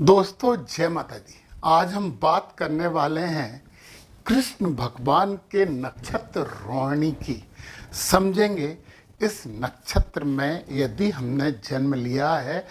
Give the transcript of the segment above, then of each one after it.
दोस्तों जय माता दी। आज हम बात करने वाले हैं कृष्ण भगवान के नक्षत्र रोहिणी की। समझेंगे इस नक्षत्र में यदि हमने जन्म लिया है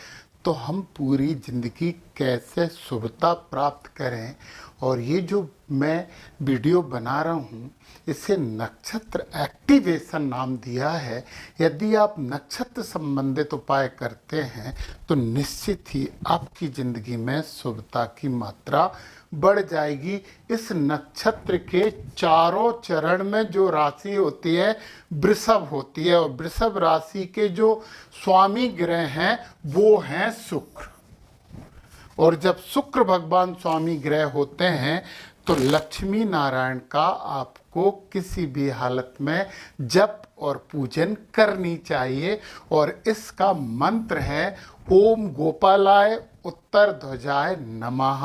तो हम पूरी जिंदगी कैसे शुभता प्राप्त करें। और ये जो मैं वीडियो बना रहा हूँ इसे नक्षत्र एक्टिवेशन नाम दिया है। यदि आप नक्षत्र संबंधित उपाय करते हैं तो निश्चित ही आपकी ज़िंदगी में शुभता की मात्रा बढ़ जाएगी। इस नक्षत्र के चारों चरण में जो राशि होती है वृषभ होती है, और वृषभ राशि के जो स्वामी ग्रह हैं वो हैं शुक्र। और जब शुक्र भगवान स्वामी ग्रह होते हैं तो लक्ष्मी नारायण का आपको किसी भी हालत में जप और पूजन करनी चाहिए। और इसका मंत्र है ओम गोपालाय उत्तर ध्वजाय नमः।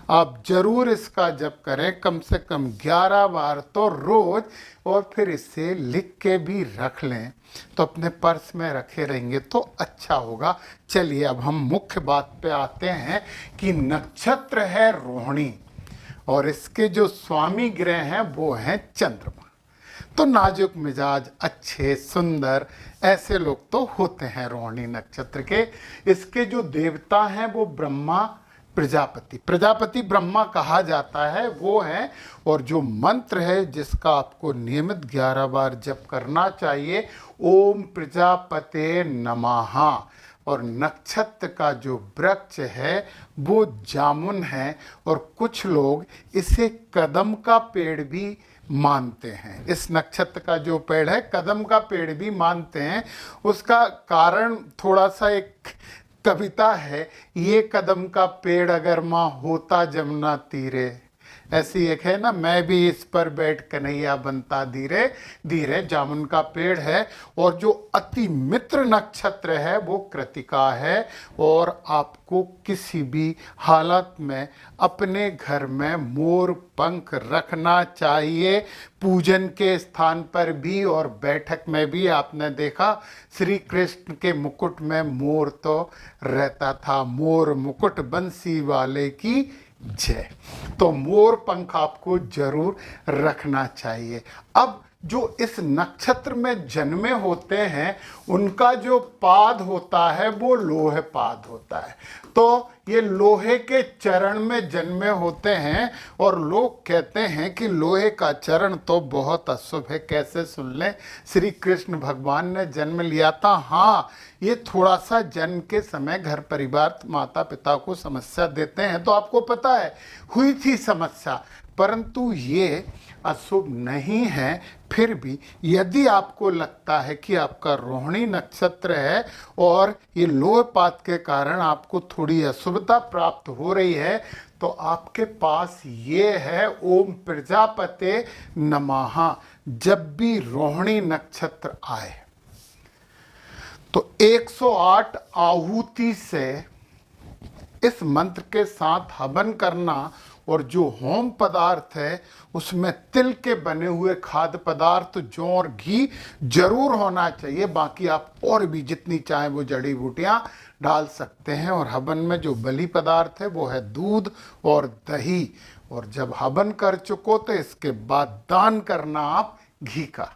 आप जरूर इसका जप करें, कम से कम 11 बार तो रोज। और फिर इसे लिख के भी रख लें तो अपने पर्स में रखे रहेंगे तो अच्छा होगा। चलिए अब हम मुख्य बात पे आते हैं कि नक्षत्र है रोहिणी और इसके जो स्वामी ग्रह हैं वो हैं चंद्रमा। तो नाजुक मिजाज, अच्छे, सुंदर ऐसे लोग तो होते हैं रोहिणी नक्षत्र के। इसके जो देवता हैं वो ब्रह्मा प्रजापति ब्रह्मा कहा जाता है वो है। और जो मंत्र है जिसका आपको नियमित 11 बार जप करना चाहिए, ओम प्रजापते नमः। और नक्षत्र का जो वृक्ष है वो जामुन है, और कुछ लोग इसे कदम का पेड़ भी मानते हैं। इस नक्षत्र का जो पेड़ है कदम का पेड़ भी मानते हैं। उसका कारण थोड़ा सा एक कविता है, ये कदम का पेड़ अगर माँ होता जमुना तीरे। ऐसी एक है ना, मैं भी इस पर बैठ कन्हैया बनता धीरे धीरे। जामुन का पेड़ है। और जो अति मित्र नक्षत्र है वो कृतिका है। और आपको किसी भी हालत में अपने घर में मोर पंख रखना चाहिए, पूजन के स्थान पर भी और बैठक में भी। आपने देखा श्री कृष्ण के मुकुट में मोर तो रहता था। मोर मुकुट बंसी वाले की जय। तो मोर पंख आपको जरूर रखना चाहिए। अब जो इस नक्षत्र में जन्मे होते हैं उनका जो पाद होता है वो लोहे पाद होता है। तो ये लोहे के चरण में जन्मे होते हैं। और लोग कहते हैं कि लोहे का चरण तो बहुत अशुभ है। कैसे, सुन लें। श्री कृष्ण भगवान ने जन्म लिया था। हाँ, ये थोड़ा सा जन्म के समय घर परिवार माता पिता को समस्या देते हैं, तो आपको पता है हुई थी समस्या, परंतु ये अशुभ नहीं है। फिर भी यदि आपको लगता है कि आपका रोहिणी नक्षत्र है और ये लोहपात के कारण आपको थोड़ी अशुभता प्राप्त हो रही है, तो आपके पास ये है ओम प्रजापते नमः। जब भी रोहिणी नक्षत्र आए तो 108 आहुति से इस मंत्र के साथ हवन करना। और जो होम पदार्थ है उसमें तिल के बने हुए खाद्य पदार्थ, जौ और घी जरूर होना चाहिए। बाकी आप और भी जितनी चाहें वो जड़ी बूटियां डाल सकते हैं। और हवन में जो बलि पदार्थ है वो है दूध और दही। और जब हवन कर चुको तो इसके बाद दान करना आप घी का।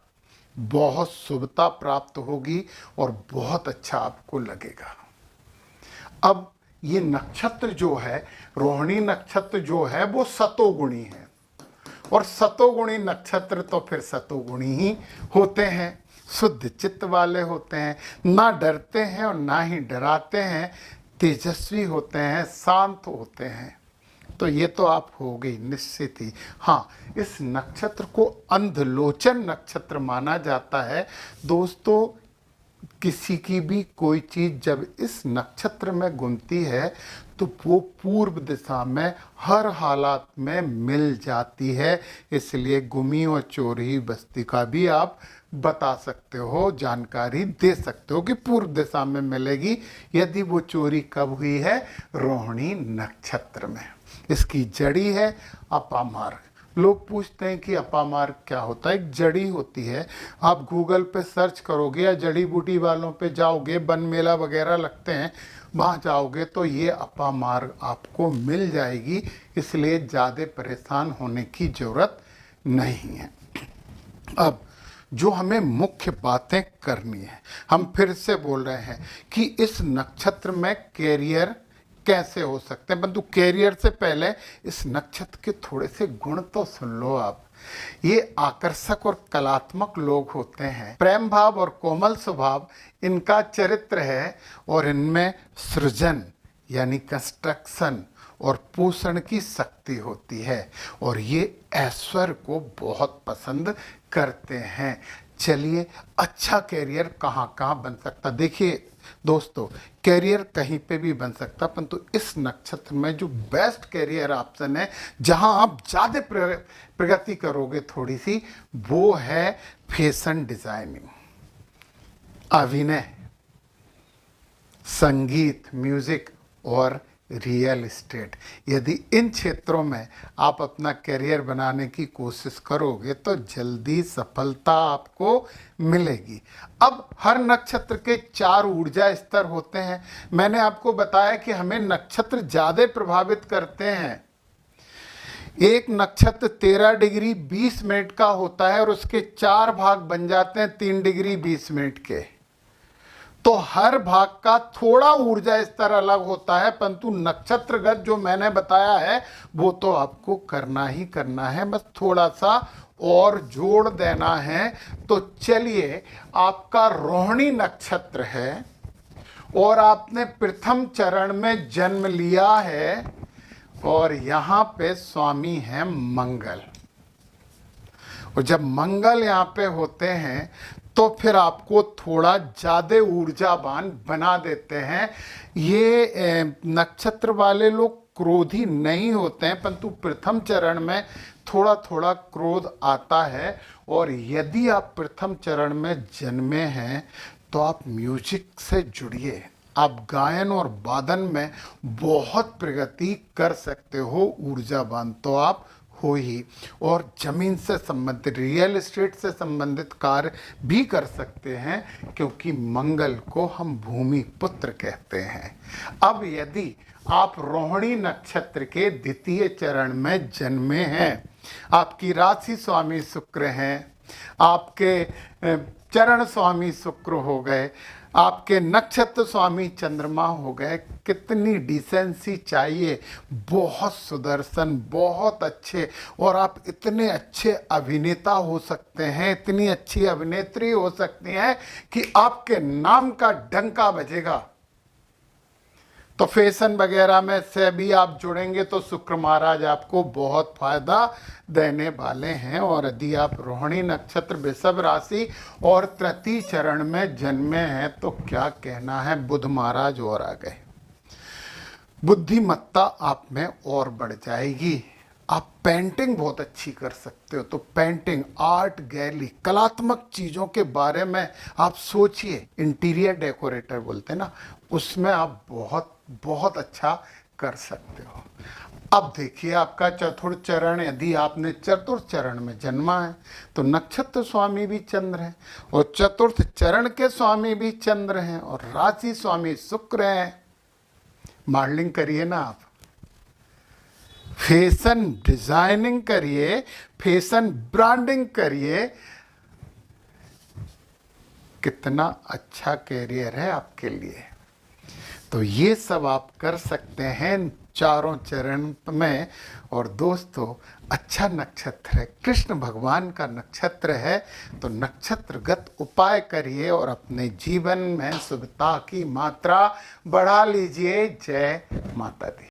बहुत शुभता प्राप्त होगी और बहुत अच्छा आपको लगेगा। अब ये नक्षत्र जो है रोहिणी नक्षत्र जो है वो सतोगुणी है। और सतोगुणी नक्षत्र तो फिर सतोगुणी ही होते हैं, शुद्ध चित्त वाले होते हैं, ना डरते हैं और ना ही डराते हैं, तेजस्वी होते हैं, शांत होते हैं। तो ये तो आप हो गई निश्चित ही। हाँ, इस नक्षत्र को अंधलोचन नक्षत्र माना जाता है। दोस्तों, किसी की भी कोई चीज़ जब इस नक्षत्र में घूमती है तो वो पूर्व दिशा में हर हालात में मिल जाती है। इसलिए गुमी और चोरी बस्ती का भी आप बता सकते हो, जानकारी दे सकते हो कि पूर्व दिशा में मिलेगी। यदि वो चोरी कब हुई है, रोहिणी नक्षत्र में। इसकी जड़ी है अपामार्ग। लोग पूछते हैं कि अपामार्ग क्या होता है। एक जड़ी होती है, आप गूगल पे सर्च करोगे या जड़ी बूटी वालों पे जाओगे, वन मेला वगैरह लगते हैं, वहाँ जाओगे तो ये अपामार्ग आपको मिल जाएगी, इसलिए ज़्यादा परेशान होने की ज़रूरत नहीं है। अब जो हमें मुख्य बातें करनी है, हम फिर से बोल रहे हैं कि इस नक्षत्र में कैरियर कैसे हो सकते हैं, परंतु कैरियर से पहले इस नक्षत्र के थोड़े से गुण तो सुन लो आप। ये आकर्षक और कलात्मक लोग होते हैं, प्रेम भाव और कोमल स्वभाव इनका चरित्र है, और इनमें सृजन यानी कंस्ट्रक्शन और पोषण की शक्ति होती है, और ये ऐश्वर्य को बहुत पसंद करते हैं। चलिए, अच्छा कैरियर कहाँ कहाँ बन सकता, देखिए दोस्तों, कैरियर कहीं पे भी बन सकता, परंतु इस नक्षत्र में जो बेस्ट कैरियर ऑप्शन है, जहां आप ज़्यादा प्रगति करोगे थोड़ी सी, वो है फैशन डिजाइनिंग, अभिनय, संगीत, म्यूजिक और रियल एस्टेट। यदि इन क्षेत्रों में आप अपना करियर बनाने की कोशिश करोगे तो जल्दी सफलता आपको मिलेगी। अब हर नक्षत्र के 4 ऊर्जा स्तर होते हैं। मैंने आपको बताया कि हमें नक्षत्र ज़्यादा प्रभावित करते हैं। एक नक्षत्र 13 डिग्री 20 मिनट का होता है और उसके 4 भाग बन जाते हैं 3 डिग्री 20 मिनट के। तो हर भाग का थोड़ा ऊर्जा स्तर अलग होता है, परंतु नक्षत्रगत जो मैंने बताया है वो तो आपको करना ही करना है, बस थोड़ा सा और जोड़ देना है। तो चलिए, आपका रोहिणी नक्षत्र है और आपने प्रथम चरण में जन्म लिया है, और यहाँ पे स्वामी है मंगल, और जब मंगल यहाँ पे होते हैं तो फिर आपको थोड़ा ज़्यादा ऊर्जावान बना देते हैं। ये नक्षत्र वाले लोग क्रोधी नहीं होते हैं, परंतु प्रथम चरण में थोड़ा थोड़ा क्रोध आता है। और यदि आप प्रथम चरण में जन्मे हैं तो आप म्यूजिक से जुड़िए, आप गायन और वादन में बहुत प्रगति कर सकते हो, ऊर्जावान तो आप हो ही। और जमीन से संबंधित, रियल एस्टेट से संबंधित कार्य भी कर सकते हैं, क्योंकि मंगल को हम भूमि पुत्र कहते हैं। अब यदि आप रोहिणी नक्षत्र के द्वितीय चरण में जन्मे हैं, आपकी राशि स्वामी शुक्र हैं, आपके चरण स्वामी शुक्र हो गए, आपके नक्षत्र स्वामी चंद्रमा हो गए, कितनी डिसेंसी चाहिए, बहुत सुदर्शन, बहुत अच्छे, और आप इतने अच्छे अभिनेता हो सकते हैं, इतनी अच्छी अभिनेत्री हो सकती हैं कि आपके नाम का डंका बजेगा। तो फैशन वगैरह में से भी आप जुड़ेंगे तो शुक्र महाराज आपको बहुत फायदा देने वाले हैं। और यदि आप रोहिणी नक्षत्र, वृषभ राशि और तृतीय चरण में जन्मे हैं तो क्या कहना है, बुध महाराज और आ गए, बुद्धिमत्ता आप में और बढ़ जाएगी। आप पेंटिंग बहुत अच्छी कर सकते हो, तो पेंटिंग, आर्ट गैलरी, कलात्मक चीज़ों के बारे में आप सोचिए। इंटीरियर डेकोरेटर बोलते हैं ना, उसमें आप बहुत बहुत अच्छा कर सकते हो। अब देखिए, आपका चतुर्थ चरण, यदि आपने चतुर्थ चरण में जन्मा है तो नक्षत्र स्वामी भी चंद्र है, और चतुर्थ चरण के स्वामी भी चंद्र हैं, और राशि स्वामी शुक्र हैं। मॉडलिंग करिए ना आप, फैशन डिजाइनिंग करिए, फैशन ब्रांडिंग करिए, कितना अच्छा कैरियर है आपके लिए। तो ये सब आप कर सकते हैं चारों चरण में। और दोस्तों, अच्छा नक्षत्र है, कृष्ण भगवान का नक्षत्र है, तो नक्षत्रगत उपाय करिए और अपने जीवन में शुभता की मात्रा बढ़ा लीजिए। जय माता दी।